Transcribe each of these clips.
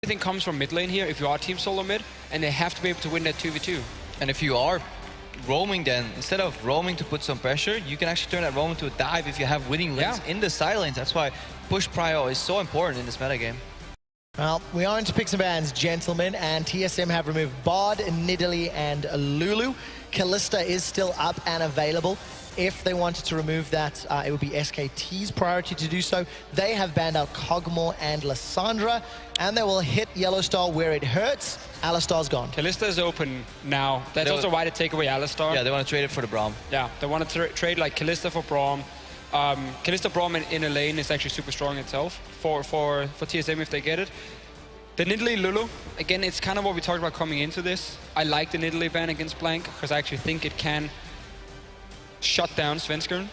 Everything comes from mid lane here if you are team solo mid, and they have to be able to win that 2v2. And if you are roaming, then instead of roaming to put some pressure, you can actually turn that roam into a dive if you have winning lanes in the side lanes. That's why push prio is so important in this metagame. Well, we are into picks and bans, gentlemen, and TSM have removed Bod, Nidalee, and Lulu. Kalista is still up and available. If they wanted to remove that, it would be SKT's priority to do so. They have banned out Kog'Maw and Lissandra, and they will hit Yellowstar where it hurts. Alistar's gone. Kalista is open now. That's also why they take away Alistar. Yeah, they want to trade it for the Braum. Yeah, they want to trade like Kalista for Braum. Kalista Braum in a lane is actually super strong itself for TSM if they get it. The Nidalee Lulu, again, it's kind of what we talked about coming into this. I like the Nidalee ban against Blank because I actually think it can shut down Svenskeren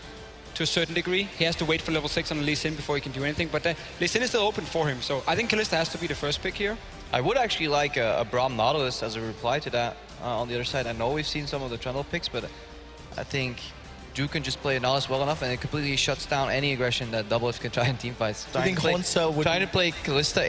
to a certain degree. He has to wait for level 6 on Lee Sin before he can do anything, but Lee Sin is still open for him, so I think Kalista has to be the first pick here. I would actually like a Braum Nautilus as a reply to that on the other side. I know we've seen some of the Trundle picks, but I think Duke can just play Nautilus well enough and it completely shuts down any aggression that Doublelift can try in teamfights. Trying to play Kalista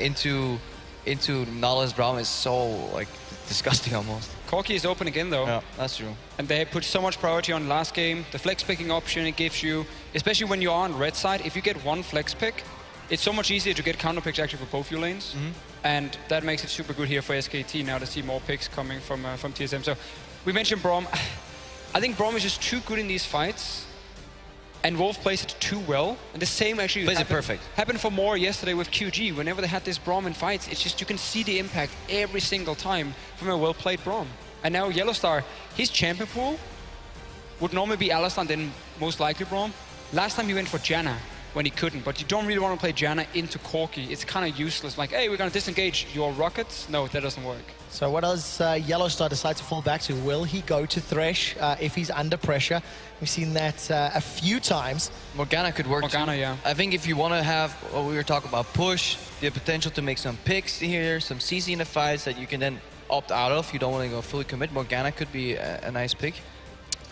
into Nautilus Braum is so like disgusting almost. Corki is open again though. Yeah, that's true. And they put so much priority on last game. The flex picking option it gives you, especially when you are on red side, if you get one flex pick, it's so much easier to get counter picks actually for both your lanes. And that makes it super good here for SKT now to see more picks coming from TSM. So we mentioned Braum. I think Braum is just too good in these fights. And Wolf plays it too well. And the same actually happened for Moore yesterday with QG. Whenever they had this Braum in fights, it's just you can see the impact every single time from a well-played Braum. And now Yellowstar, his champion pool would normally be Alistar and then most likely Braum. Last time he went for Janna when he couldn't, but you don't really want to play Janna into Corki. It's kind of useless. Like, hey, we're going to disengage your rockets. No, that doesn't work. So what does Yellowstar decide to fall back to? Will he go to Thresh if he's under pressure? We've seen that a few times. Morgana could work too. Yeah. I think if you want to have what we were talking about, push, the potential to make some picks here, some CC in the fights that you can then opt out of. You don't want to go fully commit. Morgana could be a nice pick.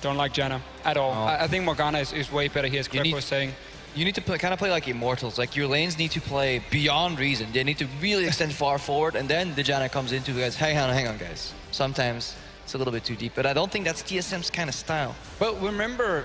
Don't like Janna at all. No. I think Morgana is way better here, as Greg was saying. You need to kind of play like Immortals. Like your lanes need to play beyond reason. They need to really extend far forward, and then the Janna comes into guys. Hey, hang on, guys. Sometimes it's a little bit too deep, but I don't think that's TSM's kind of style. Well, remember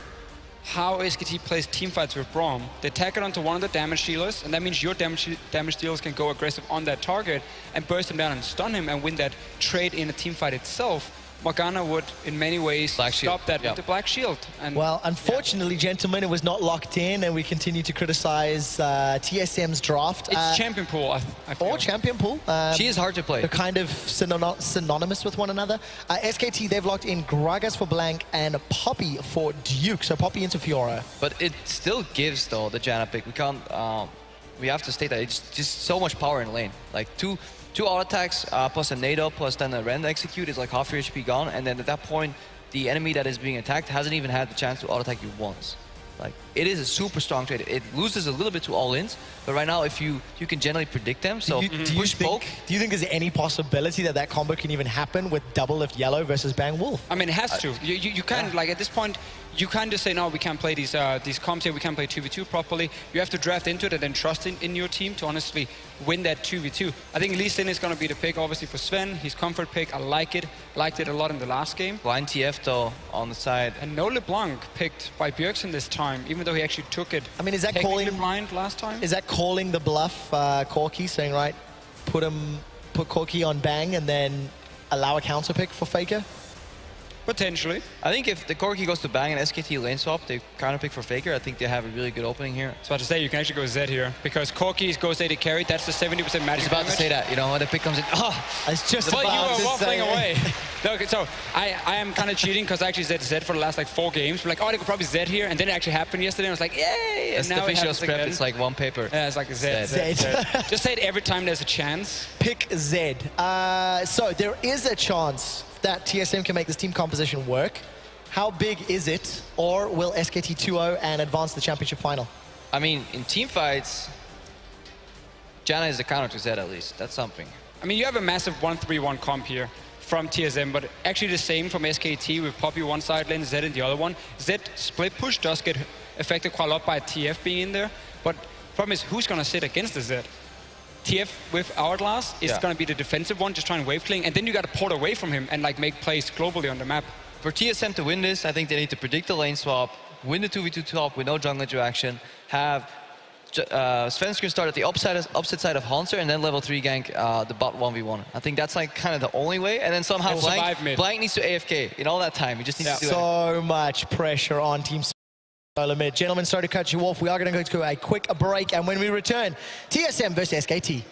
how SKT plays teamfights with Braum. They tack it onto one of the damage dealers, and that means your damage dealers can go aggressive on that target and burst him down and stun him and win that trade in a teamfight itself. Morgana would, in many ways, stop that with the Black Shield. And well, unfortunately, gentlemen, it was not locked in, and we continue to criticize TSM's draft. It's champion pool, I feel. Or champion pool. She is hard to play. They're kind of synonymous with one another. SKT, they've locked in Gragas for Blank and Poppy for Duke. So Poppy into Fiora. But it still gives, though, the Janna pick. We can't... we have to state that it's just so much power in lane. Like, two auto attacks plus a nado plus then a rend execute is like half your HP gone, and then at that point the enemy that is being attacked hasn't even had the chance to auto attack you once. Like, it is a super strong trade. It loses a little bit to all-ins, but right now if you can generally predict them, so do you think there's any possibility that that combo can even happen with double lift yellow versus bang wolf? I mean, it has to. You can't, like, at this point, you can't just say, no, we can't play these comps here, we can't play 2v2 properly. You have to draft into it and then trust in your team to honestly win that 2v2. I think Lee Sin is going to be the pick, obviously, for Sven. His comfort pick, I like it. Liked it a lot in the last game. Blind TF, though, on the side. And no LeBlanc picked by Bjergsen this time, even though he actually took it. I mean, is that calling blind last time? Is that calling the bluff, Corki, saying, right, put Corki on bang and then allow a counter pick for Faker? Potentially. I think if the Corki goes to bang and SKT lane swap, they counter pick for Faker. I think they have a really good opening here. I was about to say, you can actually go Zed here, because Corki goes AD carry, that's the 70% magic damage. I was about to say that, you know, when the pick comes in, it's just but about you were waffling say. away. Okay, so I am kind of cheating, because I actually Zed for the last like 4 games. We're like, oh, they could probably Zed here, and then it actually happened yesterday, and I was like, yay! That's the official script, it's like one paper. Yeah, it's like Zed. Just say it every time there's a chance. Pick Zed. So there is a chance that TSM can make this team composition work. How big is it, or will SKT 2-0 and advance the championship final? I mean, in team fights, Janna is the counter to Zed at least. That's something. I mean, you have a massive 1-3-1 comp here from TSM, but actually the same from SKT with Poppy one side lane, Zed in the other one. Zed split push does get affected quite a lot by TF being in there, but problem is, who's going to sit against the Zed? TF with Hourglass is Yeah. going to be the defensive one, just trying to wave clean, and then you got to port away from him and like make plays globally on the map. For TSM to win this, I think they need to predict the lane swap, win the 2v2 top with no jungle interaction, have Svenskeren start at the opposite side of Hanser, and then level 3 gank the bot 1v1. I think that's like kind of the only way, and then somehow And survive mid. Blank needs to AFK in all that time. He just needs to do it. So much pressure on Team Solo mid. Gentlemen, sorry to cut you off. We are going to go to a quick break, and when we return, TSM versus SKT.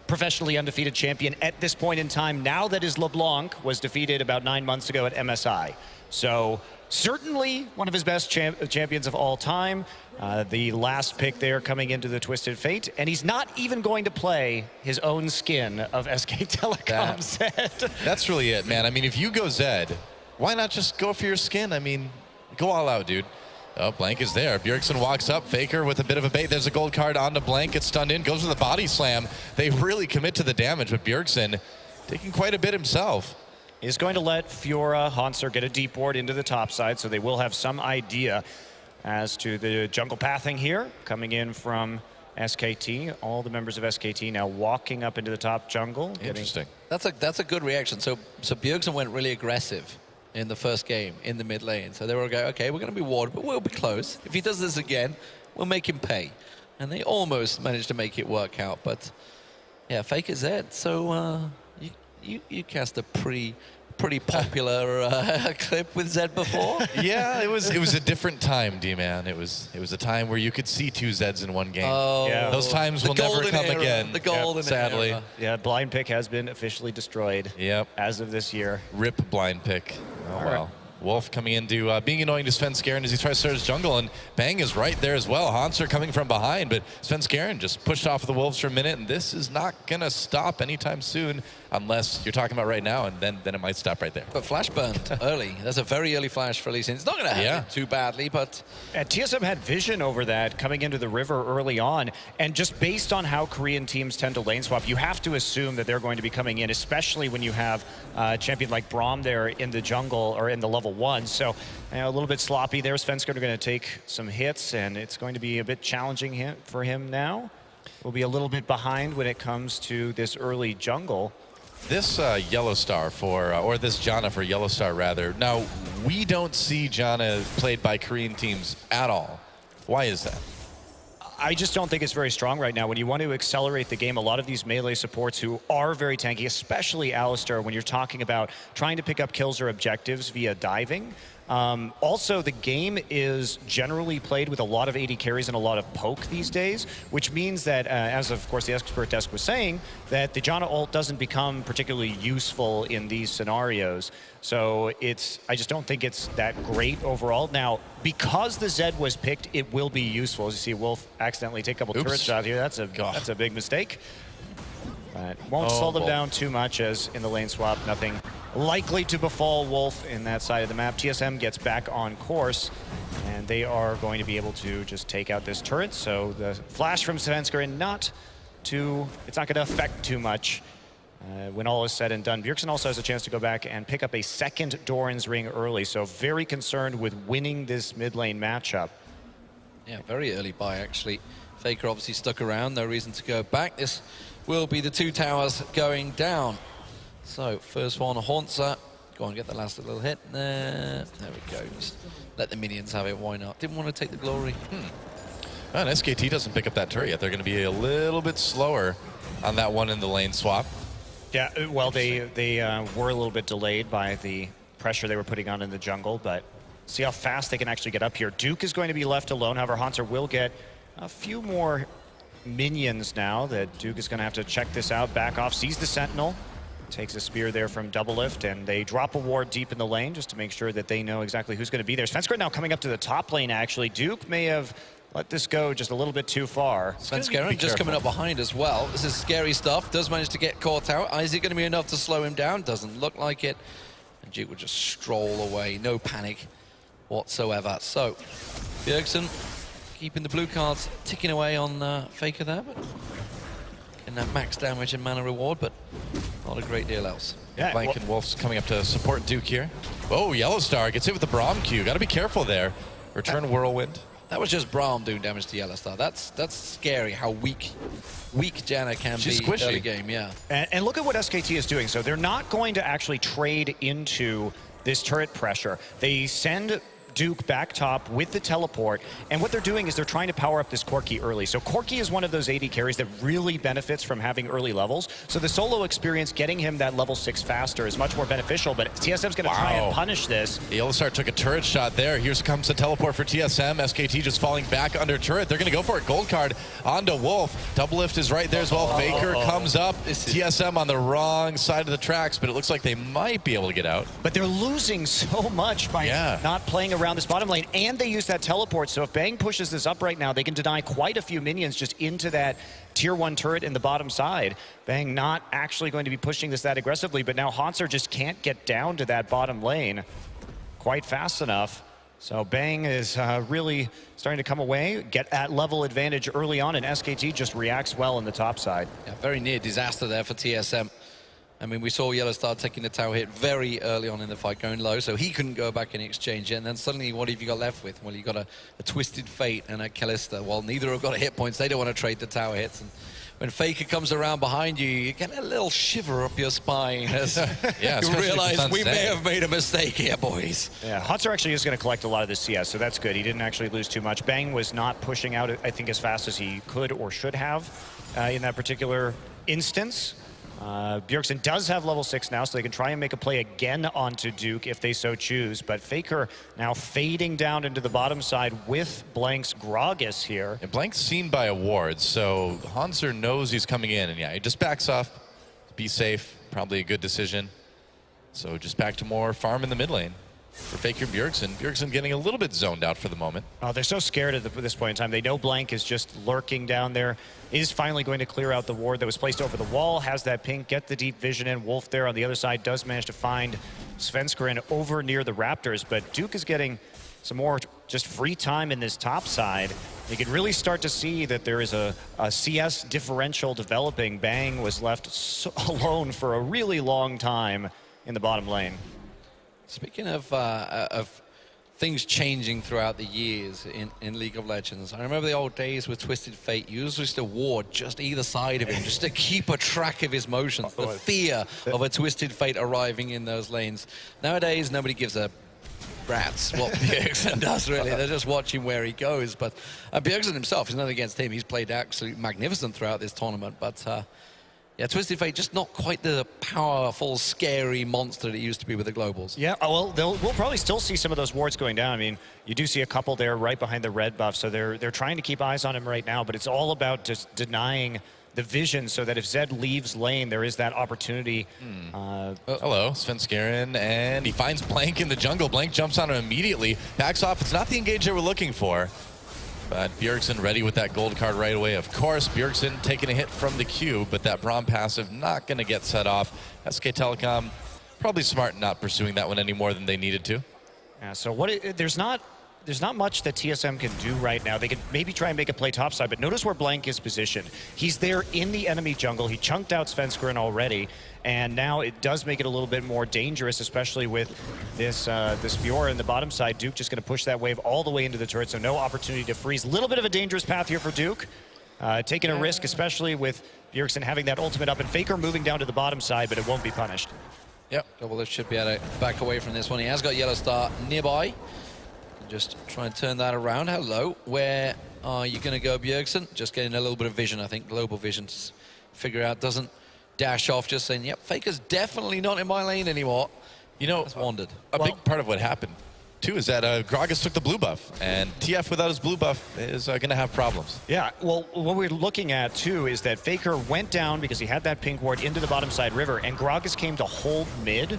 Professionally undefeated champion at this point in time, now that is LeBlanc, was defeated about 9 months ago at MSI. So certainly one of his best champions of all time. The last pick there coming into the Twisted Fate, and he's not even going to play his own skin of SK Telecom set. That's really it, man. I mean, if you go Zed, why not just go for your skin? I mean, go all out, dude. Oh, Blank is there. Bjergsen walks up. Faker with a bit of a bait. There's a gold card onto Blank. Gets stunned in. Goes with a body slam. They really commit to the damage, but Bjergsen taking quite a bit himself. Is going to let Fiora, Hanser get a deep ward into the top side, so they will have some idea as to the jungle pathing here. Coming in from SKT. All the members of SKT now walking up into the top jungle. Interesting. That's a good reaction. So Bjergsen went really aggressive in the first game in the mid lane. So they were going, okay, we're going to be warded, but we'll be close. If he does this again, we'll make him pay. And they almost managed to make it work out. But yeah, Faker Zed. So you cast a pretty popular clip with Zed before. Yeah, it was a different time, D-Man. It was a time where you could see 2 Zeds in one game. Oh, Yeah. Those times will never come again. The golden sadly. era. Yeah, blind pick has been officially destroyed. Yep. As of this year. Rip blind pick. Oh, well. Wolf coming into being annoying to Svenskeren as he tries to start his jungle, and Bang is right there as well. Hanser coming from behind, but Svenskeren just pushed off of the Wolves for a minute, and this is not going to stop anytime soon, unless you're talking about right now, and then it might stop right there. But flash burned early. That's a very early flash for Lee Sin. It's not going to happen too badly, but And TSM had vision over that coming into the river early on, and just based on how Korean teams tend to lane swap, you have to assume that they're going to be coming in, especially when you have a champion like Braum there in the jungle or in the level 1. So a little bit sloppy there. Svenskeren are going to take some hits, and it's going to be a bit challenging for him now. We'll be a little bit behind when it comes to this early jungle. This Yellow Star for, or this Janna for Yellow Star rather. Now, we don't see Janna played by Korean teams at all. Why is that? I just don't think it's very strong right now. When you want to accelerate the game, a lot of these melee supports who are very tanky, especially Alistar, when you're talking about trying to pick up kills or objectives via diving, Also, the game is generally played with a lot of AD carries and a lot of poke these days, which means that, as of course the expert desk was saying, that the Janna ult doesn't become particularly useful in these scenarios. So I just don't think it's that great overall. Now, because the Zed was picked, it will be useful. As you see, Wolf accidentally take a couple turret shots here. That's a big mistake. But won't slow them down too much, as in the lane swap, nothing likely to befall Wolf in that side of the map. TSM gets back on course, and they are going to be able to just take out this turret. So the flash from Svenskeren, it's not going to affect too much when all is said and done. Bjergsen also has a chance to go back and pick up a second Doran's Ring early, so very concerned with winning this mid lane matchup. Yeah, very early buy, actually. Faker obviously stuck around, no reason to go back. This will be the 2 towers going down. So, first one, Hauntzer. Go on, get the last little hit. There we go. Just let the minions have it, why not? Didn't want to take the glory. And SKT doesn't pick up that turret yet. They're going to be a little bit slower on that one in the lane swap. Yeah, well, they were a little bit delayed by the pressure they were putting on in the jungle, but see how fast they can actually get up here. Duke is going to be left alone. However, Hauntzer will get a few more minions now. That Duke is going to have to check this out, back off, sees the Sentinel, takes a spear there from Doublelift, and they drop a ward deep in the lane just to make sure that they know exactly who's going to be there. Svenskeren now coming up to the top lane, actually. Duke may have let this go just a little bit too far. Svenskeren just coming up behind as well. This is scary stuff. Does manage to get caught out. Is it going to be enough to slow him down? Doesn't look like it. And Duke will just stroll away. No panic whatsoever. So, Bjergsen keeping the blue cards ticking away on Faker there, but in that max damage and mana reward, but not a great deal else. Yeah, Blank and Wolf's coming up to support Duke here. Oh, Yellow Star gets hit with the Braum Q. Got to be careful there. Return Whirlwind. That was just Braum doing damage to Yellow Star. That's scary how weak Janna can She's be squishy. early game, yeah. And look at what SKT is doing. So they're not going to actually trade into this turret pressure. They send Duke back top with the teleport, and what they're doing is they're trying to power up this Corki early. So Corki is one of those AD carries that really benefits from having early levels. So the solo experience, getting him that level 6 faster, is much more beneficial, but TSM's going to try and punish this. The Yellow Star took a turret shot there. Here comes the teleport for TSM. SKT just falling back under turret. They're going to go for it. Gold card onto Wolf. Doublelift is right there as well. Faker comes up. TSM on the wrong side of the tracks, but it looks like they might be able to get out. But they're losing so much by not playing around this bottom lane, and they use that teleport. So if Bang pushes this up right now, they can deny quite a few minions just into that tier 1 turret in the bottom side. Bang not actually going to be pushing this that aggressively, but now Hauntzer just can't get down to that bottom lane quite fast enough. So Bang is really starting to come away, get that level advantage early on, and SKT just reacts well in the top side. Yeah, very near disaster there for TSM. I mean, we saw Yellow Star taking the tower hit very early on in the fight, going low, so he couldn't go back and exchange it. And then suddenly, what have you got left with? Well, you got a Twisted Fate and a Kalista. Well, neither have got hit points. They don't want to trade the tower hits. And when Faker comes around behind you, you get a little shiver up your spine as you realize we may have made a mistake here, boys. Yeah, Hauntzer actually is going to collect a lot of this CS, so that's good. He didn't actually lose too much. Bang was not pushing out, I think, as fast as he could or should have in that particular instance. Bjergsen does have level 6 now, so they can try and make a play again onto Duke if they so choose. But Faker now fading down into the bottom side with Blank's Gragas here. And Blank's seen by a ward, so Hauntzer knows he's coming in. And yeah, he just backs off. Be safe. Probably a good decision. So just back to more farm in the mid lane for Faker and Bjergsen. Bjergsen getting a little bit zoned out for the moment. Oh, they're so scared at this point in time. They know Blank is just lurking down there. Is finally going to clear out the ward that was placed over the wall. Has that pink, get the deep vision in. Wolf there on the other side does manage to find Svenskeren over near the Raptors, but Duke is getting some more just free time in this top side. You can really start to see that there is a CS differential developing. Bang was left alone for a really long time in the bottom lane. Speaking of things changing throughout the years in League of Legends, I remember the old days with Twisted Fate. You used to ward just either side of him, just to keep a track of his motions. The fear of a Twisted Fate arriving in those lanes. Nowadays, nobody gives a rat's what Bjergsen does, really. They're just watching where he goes. But Bjergsen himself is nothing against him. He's played absolutely magnificent throughout this tournament. But Yeah, Twisted Fate just not quite the powerful, scary monster that it used to be with the globals. Yeah, well, we'll probably still see some of those wards going down. I mean, you do see a couple there right behind the red buff, so they're trying to keep eyes on him right now, but it's all about just denying the vision so that if Zed leaves lane, there is that opportunity. Hello, Svenskeren, and he finds Blank in the jungle. Blank jumps on him immediately, backs off. It's not the engage they were looking for. But Bjergsen ready with that gold card right away. Of course, Bjergsen taking a hit from the Q, but that Braum passive not going to get set off. SK Telecom probably smart not pursuing that one any more than they needed to. Yeah, so there's not much that TSM can do right now. They could maybe try and make a play topside, but notice where Blank is positioned. He's there in the enemy jungle. He chunked out Svenskeren already, and now it does make it a little bit more dangerous, especially with this Fiora in the bottom side. Duke just going to push that wave all the way into the turret, so no opportunity to freeze. A little bit of a dangerous path here for Duke. Taking a risk, especially with Bjergsen having that ultimate up, and Faker moving down to the bottom side, but it won't be punished. Yep, Double Lift should be able to back away from this one. He has got Yellow Star nearby. Just try and turn that around. Hello, where are you going to go, Bjergsen? Just getting a little bit of vision, I think. Global vision to figure out, doesn't dash off, just saying, yep, Faker's definitely not in my lane anymore. You know, That's wandered. A big part of what happened, too, is that Gragas took the blue buff, and TF without his blue buff is going to have problems. Yeah, well, what we're looking at, too, is that Faker went down because he had that pink ward into the bottom side river, and Gragas came to hold mid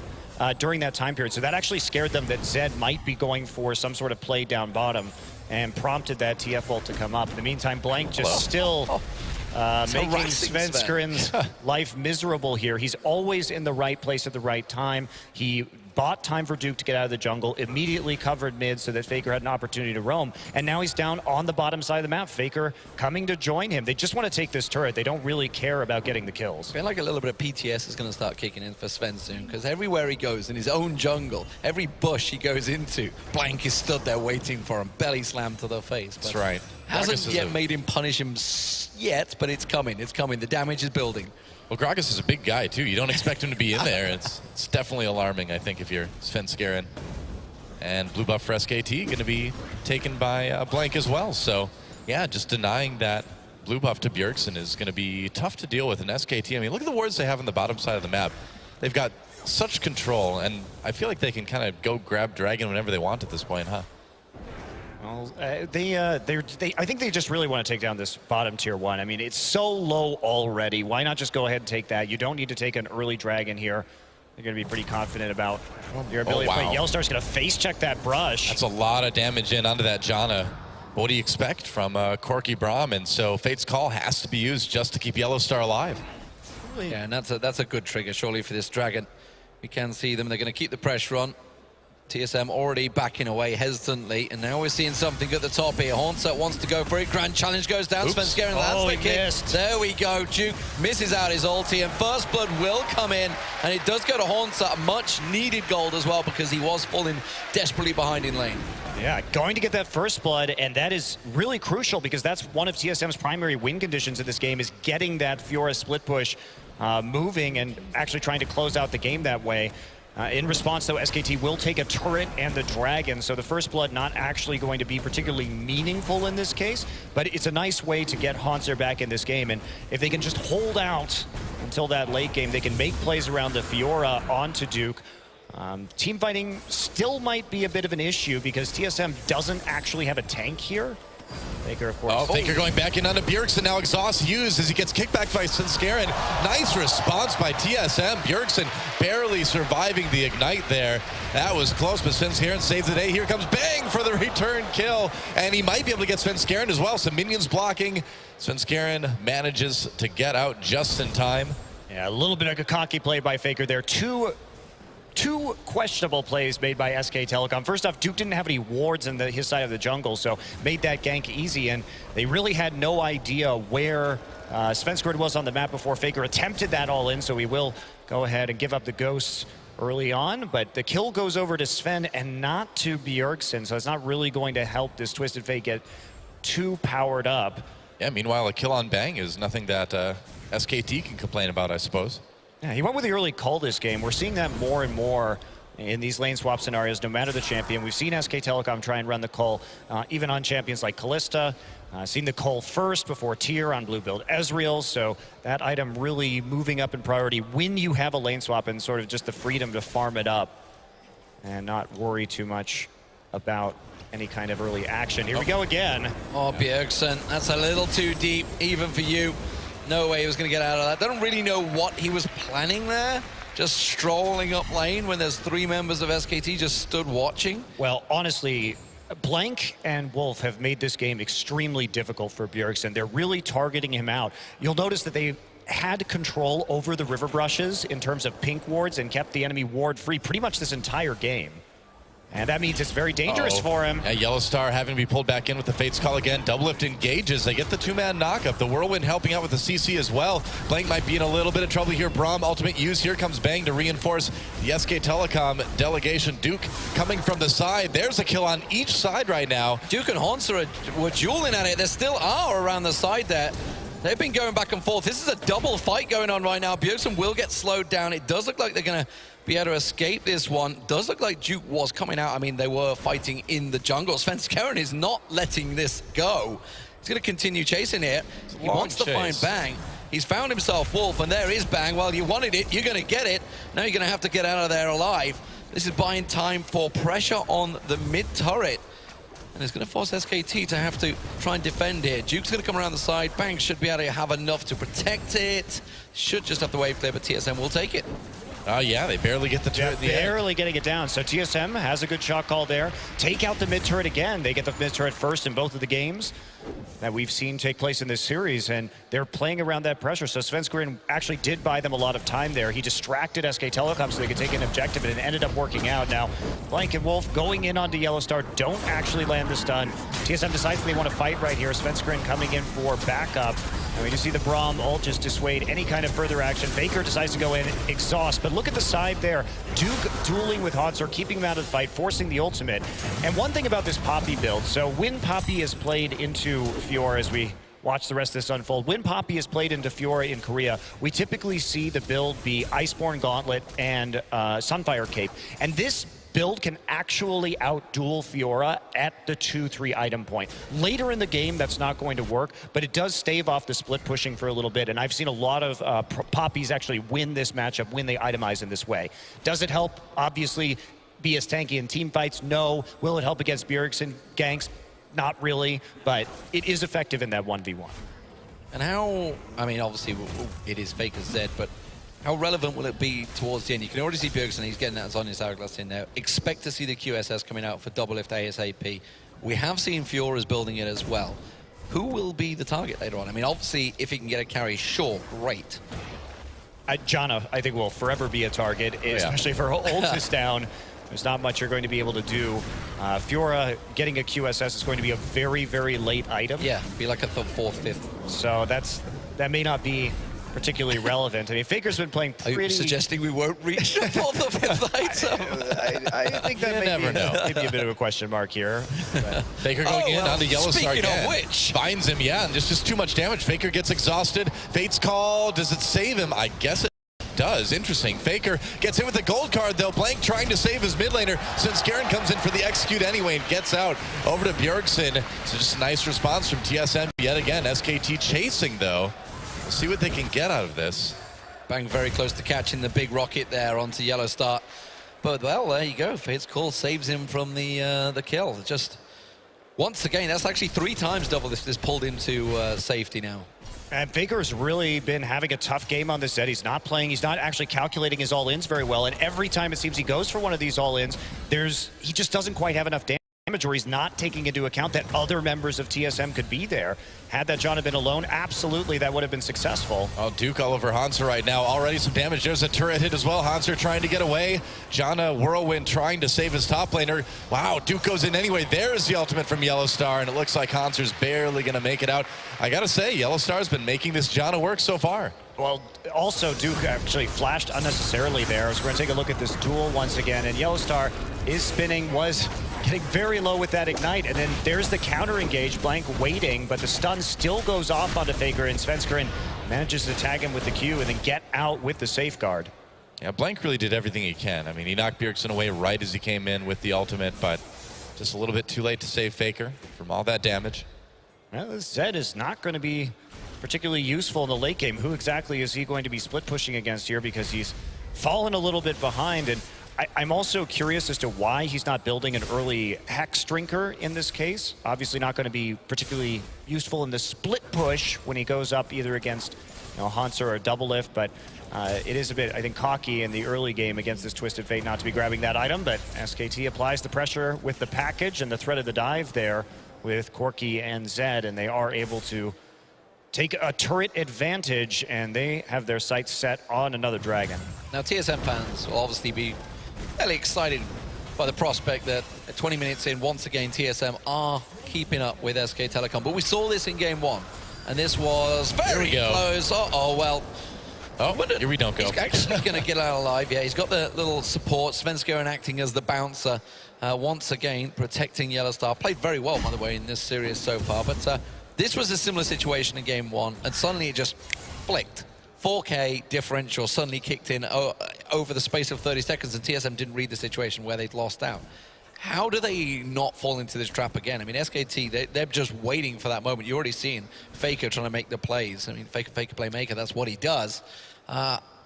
during that time period. So that actually scared them that Zed might be going for some sort of play down bottom and prompted that TF ult to come up. In the meantime, Blank just still making Svenskeren's life miserable here. He's always in the right place at the right time. He bought time for Duke to get out of the jungle, immediately covered mid so that Faker had an opportunity to roam, and now he's down on the bottom side of the map. Faker coming to join him. They just want to take this turret. They don't really care about getting the kills. I feel like a little bit of PTS is going to start kicking in for Sven soon, because everywhere he goes in his own jungle, every bush he goes into, Blank is stood there waiting for him, belly slam to the face. That's right. Hasn't yet made him punish him yet, but it's coming. It's coming. The damage is building. Well, Gragas is a big guy, too. You don't expect him to be in there. It's definitely alarming, I think, if you're Svenskeren. And blue buff for SKT going to be taken by Blank as well. So, yeah, just denying that blue buff to Bjergsen is going to be tough to deal with in SKT. I mean, look at the wards they have on the bottom side of the map. They've got such control, and I feel like they can kind of go grab Dragon whenever they want at this point, huh? Well, I think they just really want to take down this bottom tier 1. I mean, it's so low already. Why not just go ahead and take that? You don't need to take an early dragon here. They're going to be pretty confident about your ability to play. Yellowstar's going to face check that brush. That's a lot of damage in onto that Janna. What do you expect from Corky Braum? And so Fate's Call has to be used just to keep Yellowstar alive. Yeah, and that's a good trigger, surely, for this dragon. We can see them. They're going to keep the pressure on. TSM already backing away hesitantly, and now we're seeing something at the top here. Haunter wants to go for it. Grand challenge goes down. Svenskeren lands the kick. Missed. There we go. Duke misses out his ulti, and First Blood will come in, and it does go to Haunter. Much needed gold as well, because he was falling desperately behind in lane. Yeah, going to get that First Blood, and that is really crucial because that's one of TSM's primary win conditions in this game, is getting that Fiora split push moving and actually trying to close out the game that way. In response, though, SKT will take a turret and the dragon, so the First Blood not actually going to be particularly meaningful in this case, but it's a nice way to get Haunter back in this game, and if they can just hold out until that late game, they can make plays around the Fiora onto Duke. Team fighting still might be a bit of an issue because TSM doesn't actually have a tank here. Faker, of course. Oh, Faker going back in onto Bjergsen. Now exhaust used as he gets kicked back by Svenskeren. Nice response by TSM. Bjergsen barely surviving the ignite there. That was close, but Svenskeren saves the day. Here comes Bang for the return kill. And he might be able to get Svenskeren as well. Some minions blocking. Svenskeren manages to get out just in time. Yeah, a little bit of a cocky play by Faker there. Two questionable plays made by SK Telecom. First off, Duke didn't have any wards in his side of the jungle, so made that gank easy, and they really had no idea where Svenskeren was on the map before Faker attempted that all in, so he will go ahead and give up the ghosts early on, but the kill goes over to Sven and not to Bjergsen, so it's not really going to help this Twisted Fate get too powered up. Yeah, meanwhile, a kill on Bang is nothing that SKT can complain about, I suppose. Yeah, he went with the early call this game. We're seeing that more and more in these lane swap scenarios, no matter the champion. We've seen SK Telecom try and run the Cull, even on champions like Kalista. Seen the Cull first before Tier on blue build Ezreal, so that item really moving up in priority when you have a lane swap and sort of just the freedom to farm it up and not worry too much about any kind of early action. Here we go again. Oh, Bjergsen, that's a little too deep, even for you. No way he was going to get out of that. Don't really know what he was planning there. Just strolling up lane when there's 3 members of SKT just stood watching. Well, honestly, Blank and Wolf have made this game extremely difficult for Bjergsen. They're really targeting him out. You'll notice that they had control over the river brushes in terms of pink wards and kept the enemy ward free pretty much this entire game. And that means it's very dangerous for him. Yeah, Yellowstar having to be pulled back in with the Fate's Call again. Doublelift engages. They get the 2-man knockup. The Whirlwind helping out with the CC as well. Blank might be in a little bit of trouble here. Braum ultimate use. Here comes Bang to reinforce the SK Telecom delegation. Duke coming from the side. There's a kill on each side right now. Duke and Hansa were dueling at it. There still are around the side there. They've been going back and forth. This is a double fight going on right now. Bjergsen will get slowed down. It does look like they're going to be able to escape this one. Does look like Duke was coming out. I mean, they were fighting in the jungle. Svenskeren is not letting this go. He's going to continue chasing it. He wants to find Bang. He's found himself Wolf, and there is Bang. Well, you wanted it. You're going to get it. Now you're going to have to get out of there alive. This is buying time for pressure on the mid turret. And it's going to force SKT to have to try and defend here. Duke's going to come around the side. Bang should be able to have enough to protect it. Should just have to wave clear, but TSM will take it. Oh, yeah, they barely get the turret in the air. Barely getting it down. So TSM has a good shot call there. Take out the mid turret again. They get the mid turret first in both of the games that we've seen take place in this series, and they're playing around that pressure. So Svenskeren actually did buy them a lot of time there. He distracted SK Telecom so they could take an objective, and it ended up working out. Now, Blank and Wolf going in onto Yellowstar don't actually land the stun. TSM decides they want to fight right here. Svenskeren coming in for backup. And we just see the Braum ult just dissuade any kind of further action. Faker decides to go in, exhaust, but look at the side there. Duke dueling with Hodser, keeping him out of the fight, forcing the ultimate. And one thing about this Poppy build, so when Poppy is played into Fiora, as we watch the rest of this unfold, when Poppy is played into Fiora in Korea, we typically see the build be Iceborne Gauntlet and Sunfire Cape. And this build can actually out-duel Fiora at the 2-3 item point. Later in the game, that's not going to work, but it does stave off the split pushing for a little bit, and I've seen a lot of Poppies actually win this matchup when they itemize in this way. Does it help, obviously, be as tanky in team fights? No. Will it help against Bjergsen ganks? Not really, but it is effective in that 1v1. And how, I mean, obviously, it is Faker's Zed, but how relevant will it be towards the end? You can already see Bjergsen, he's getting that Zhonya's Hourglass in there. Expect to see the QSS coming out for Doublelift ASAP. We have seen Fiora's building it as well. Who will be the target later on? I mean, obviously, if he can get a carry, sure, great. Janna, I think, will forever be a target, especially if her ult is down. There's not much you're going to be able to do. Fiora getting a QSS is going to be a very, very late item. Yeah, be like a 4th, 5th. So that may not be particularly relevant. I mean, Faker's been playing pretty... Are you suggesting we won't reach the 4th or 5th item? I think that may be a bit of a question mark here. Faker going in onto Yellowstar again. Speaking of which... Finds him, yeah, and just too much damage. Faker gets exhausted. Fate's Call, does it save him? I guess it does. Interesting. Faker gets hit with the gold card, though. Blank trying to save his mid laner. Svenskeren comes in for the execute anyway and gets out over to Bjergsen. So just a nice response from TSM yet again. SKT chasing, though. We'll see what they can get out of this. Bang very close to catching the big rocket there onto Yellowstar. But, well, there you go. Fate's Call saves him from the kill. Just once again, that's actually 3 times Doublelift is pulled into safety now. And Faker's really been having a tough game on this set. He's not playing. He's not actually calculating his all-ins very well. And every time it seems he goes for one of these all-ins, he just doesn't quite have enough damage, or he's not taking into account that other members of TSM could be there. Had that Janna been alone, absolutely that would have been successful. Oh, Duke all over Hansa right now. Already some damage. There's a turret hit as well. Hansa trying to get away. Janna, Whirlwind trying to save his top laner. Wow, Duke goes in anyway. There's the ultimate from Yellowstar, and it looks like Hansa's barely going to make it out. I got to say, Yellowstar's been making this Janna work so far. Well, also, Duke actually flashed unnecessarily there. So we're going to take a look at this duel once again, and Yellowstar is spinning, was getting very low with that ignite, and then there's the counter engage. Blank waiting, but the stun still goes off onto Faker, and Svenskeren manages to tag him with the Q and then get out with the safeguard. Yeah, Blank really did everything he can. I mean, he knocked Bjergsen away right as he came in with the ultimate, but just a little bit too late to save Faker from all that damage. Well, Zed is not going to be particularly useful in the late game. Who exactly is he going to be split pushing against here, because he's fallen a little bit behind? And I'm also curious as to why he's not building an early Hex Drinker in this case. Obviously not going to be particularly useful in the split push when he goes up either against Hanser or Double Lift, but it is a bit, I think, cocky in the early game against this Twisted Fate not to be grabbing that item, but SKT applies the pressure with the package and the threat of the dive there with Corki and Zed, and they are able to take a turret advantage, and they have their sights set on another dragon. Now, TSM fans will obviously be fairly excited by the prospect that at 20 minutes in, once again, TSM are keeping up with SK Telecom. But we saw this in game one, and this was very close. Uh-oh, well. Oh, here we don't go. He's actually going to get out alive. Yeah, he's got the little support. Svenskeren acting as the bouncer once again, protecting Yellowstar. Played very well, by the way, in this series so far. But this was a similar situation in game one, and suddenly it just flicked. 4K differential suddenly kicked in over the space of 30 seconds, and TSM didn't read the situation where they'd lost out. How do they not fall into this trap again? I mean, SKT, they're just waiting for that moment. You're already seeing Faker trying to make the plays. I mean, Faker playmaker, that's what he does.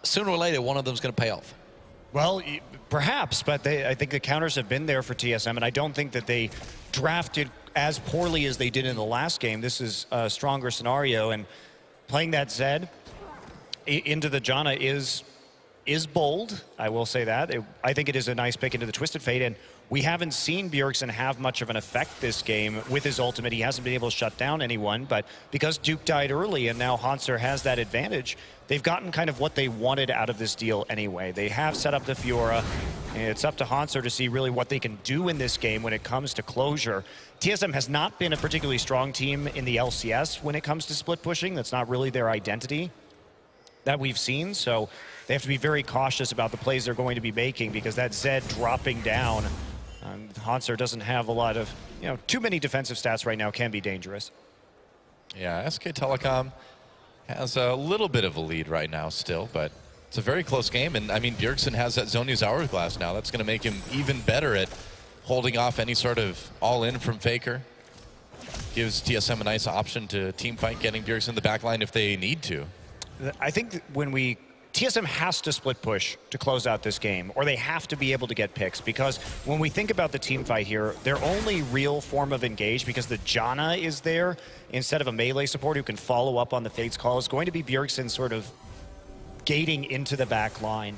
Sooner or later, one of them's going to pay off. Well, perhaps, but I think the counters have been there for TSM, and I don't think that they drafted as poorly as they did in the last game. This is a stronger scenario, and playing that Zed into the Janna is bold. I will say that. I think it is a nice pick into the Twisted Fate, and we haven't seen Bjergsen have much of an effect this game with his ultimate. He hasn't been able to shut down anyone, but because Duke died early and now Hanser has that advantage, they've gotten kind of what they wanted out of this deal anyway. They have set up the Fiora, and it's up to Hanser to see really what they can do in this game when it comes to closure. TSM has not been a particularly strong team in the LCS when it comes to split pushing. That's not really their identity that we've seen, so they have to be very cautious about the plays they're going to be making, because that Zed dropping down, Hanser doesn't have a lot of, too many defensive stats right now can be dangerous. Yeah, SK Telecom has a little bit of a lead right now still, but it's a very close game, and I mean, Bjergsen has that Zhonya's Hourglass now. That's going to make him even better at holding off any sort of all-in from Faker. Gives TSM a nice option to teamfight, getting Bjergsen in the backline if they need to. I think that when TSM has to split push to close out this game, or they have to be able to get picks, because when we think about the team fight here, their only real form of engage, because the Janna is there instead of a melee support who can follow up on the Fate's call, is going to be Bjergsen sort of gating into the back line.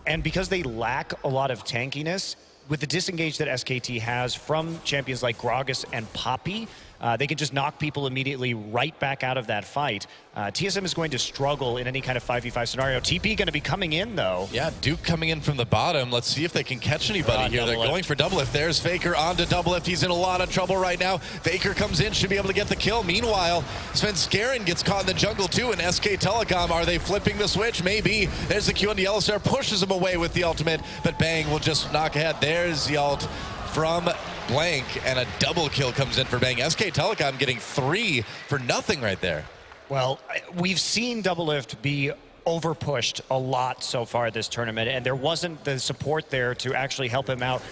And because they lack a lot of tankiness, with the disengage that SKT has from champions like Gragas and Poppy, they can just knock people immediately right back out of that fight. TSM is going to struggle in any kind of 5v5 scenario. TP going to be coming in, though. Yeah, Duke coming in from the bottom. Let's see if they can catch anybody here. They're going for Double Lift. There's Faker onto Double Lift. He's in a lot of trouble right now. Faker comes in, should be able to get the kill. Meanwhile, Svenskeren gets caught in the jungle, too, and SK Telecom, are they flipping the switch? Maybe. There's the Q on the Yellowstar, pushes him away with the ultimate, but Bang will just knock ahead. There's the ult from Blank, and a double kill comes in for Bang. SK Telecom getting 3 for nothing right there. Well, we've seen Double Lift be overpushed a lot so far this tournament, and there wasn't the support there to actually help him out.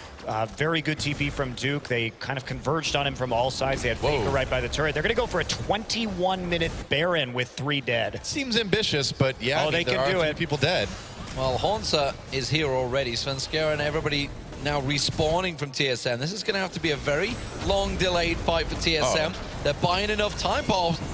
Very good TP from Duke. They kind of converged on him from all sides. They had Faker right by the turret. They're going to go for a 21-minute Baron with 3 dead. Seems ambitious, but yeah, they can do it. People dead. Well, Hanser is here already. Svenskeren, everybody now respawning from TSM. This is going to have to be a very long delayed fight for TSM. They're buying enough time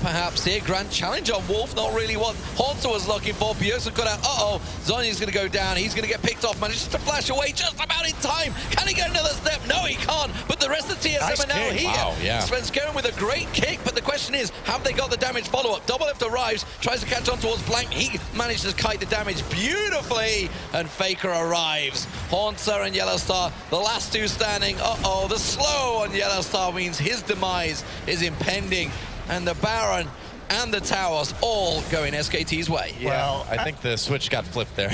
perhaps here. Grand challenge on Wolf, not really what Hanser was looking for. Bjergsen got out. Zonya's going to go down. He's going to get picked off. Manages to flash away just about in time. Can he get another step? No, he can't. But the rest of TSM are now here. Wow, yeah. Svenskeren with a great kick, but the question is, have they got the damage follow-up? Double Lift arrives, tries to catch on towards Blank. He manages to kite the damage beautifully, and Faker arrives. Hanser and Yellowstar, the last two standing. The slow on Yellowstar means his demise is impending, and the Baron and the towers all going SKT's way. Yeah, well, I think the switch got flipped there.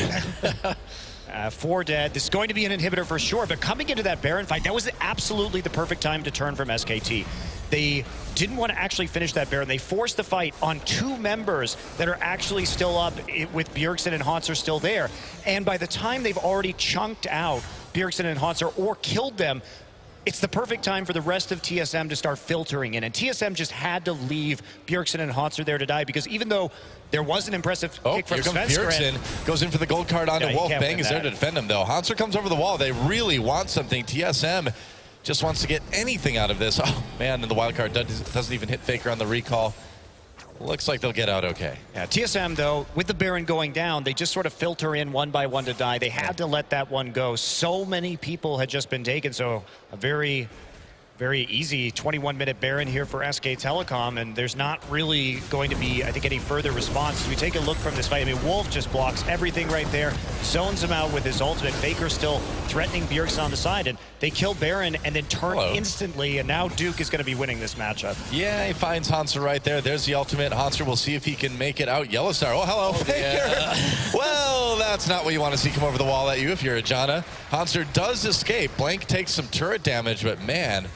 4 dead. This is going to be an inhibitor for sure, but coming into that Baron fight, that was absolutely the perfect time to turn from SKT. They didn't want to actually finish that Baron. They forced the fight on 2 members that are actually still up with Bjergsen and Hanser still there. And by the time they've already chunked out Bjergsen and Hanser or killed them, it's the perfect time for the rest of TSM to start filtering in. And TSM just had to leave Bjergsen and Hanser there to die, because even though there was an impressive kick from here comes Svenskeren, Bjergsen, goes in for the gold card onto Yeah, Wolf. can't Bang win is there that. to defend him, though. Hanser comes over the wall. They really want something. TSM just wants to get anything out of this. Oh, man, and the wild card doesn't even hit Faker on the recall. Looks like they'll get out okay. Yeah, TSM, though, with the Baron going down, they just sort of filter in one by one to die. They had to let that one go. So many people had just been taken, so a very easy 21-minute Baron here for SK Telecom, and there's not really going to be, I think, any further response. As we take a look from this fight, I mean, Wolf just blocks everything right there, zones him out with his ultimate. Faker still threatening Bjergsen on the side, and they kill Baron and then turn instantly, and now Duke is going to be winning this matchup. Yeah, he finds Hanser right there. There's the ultimate. Hanser will see if he can make it out. Yellowstar, oh, hello, Faker. Yeah. Well, that's not what you want to see come over the wall at you if you're a Janna. Hanser does escape. Blank takes some turret damage, but man,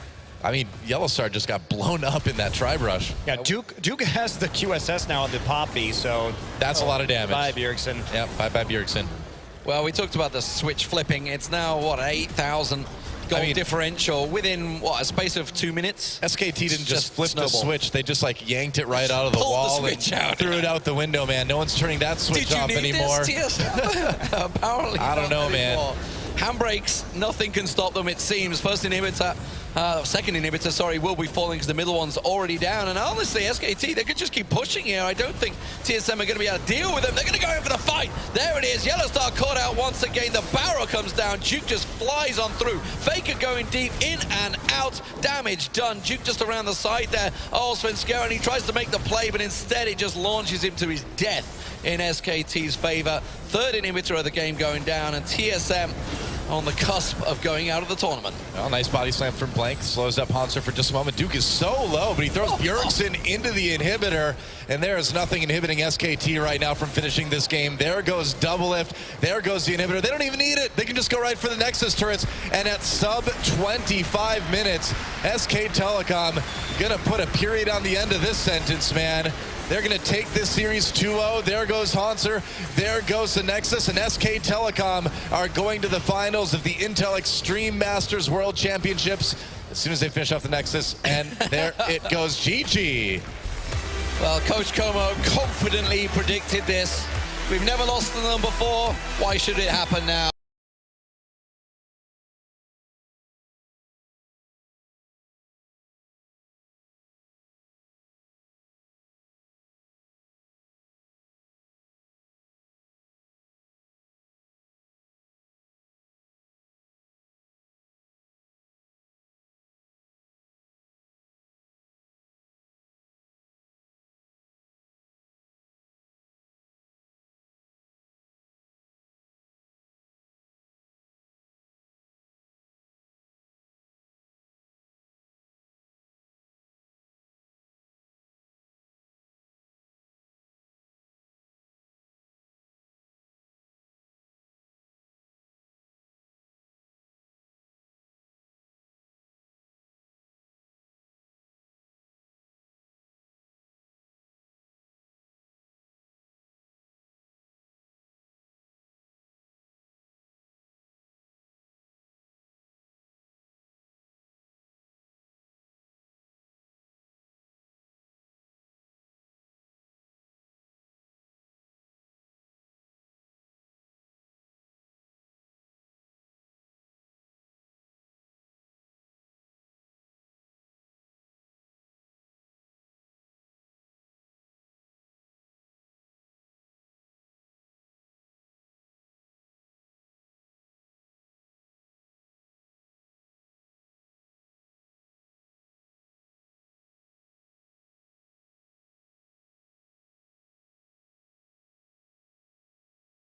I mean, Yellowstar just got blown up in that tribe rush. Yeah, Duke has the QSS now on the Poppy, so that's a lot of damage. Bye, Bjergsen. Yep, bye Bjergsen. Well, we talked about the switch flipping. It's now, what, 8,000 goal differential within, what, a space of 2 minutes? SKT didn't just flip the switch. They just, like, yanked it right out of the wall and threw it out the window, man. No one's turning that switch off anymore. Apparently I don't know, man. Handbrakes, nothing can stop them, it seems. First inhibitor, second inhibitor, sorry, will be falling because the middle one's already down. And honestly, SKT, they could just keep pushing here. I don't think TSM are going to be able to deal with them. They're going to go in for the fight. There it is. Yellowstar caught out once again. The barrel comes down. Duke just flies on through. Faker going deep, in and out. Damage done. Duke just around the side there. Oh, Svenskeren, he tries to make the play, but instead it just launches him to his death in SKT's favor. Third inhibitor of the game going down, and TSM on the cusp of going out of the tournament. Well, nice body slam from Blank. Slows up Hanser for just a moment. Duke is so low, but he throws Bjergsen into the inhibitor, and there is nothing inhibiting SKT right now from finishing this game. There goes double lift. There goes the inhibitor. They don't even need it. They can just go right for the Nexus turrets, and at sub 25 minutes, SK Telecom gonna put a period on the end of this sentence, man. They're going to take this series 2-0. There goes Hanser. There goes the Nexus. And SK Telecom are going to the finals of the Intel Extreme Masters World Championships as soon as they finish off the Nexus. And there it goes. GG. Well, Coach Como confidently predicted this. We've never lost to them before. Why should it happen now?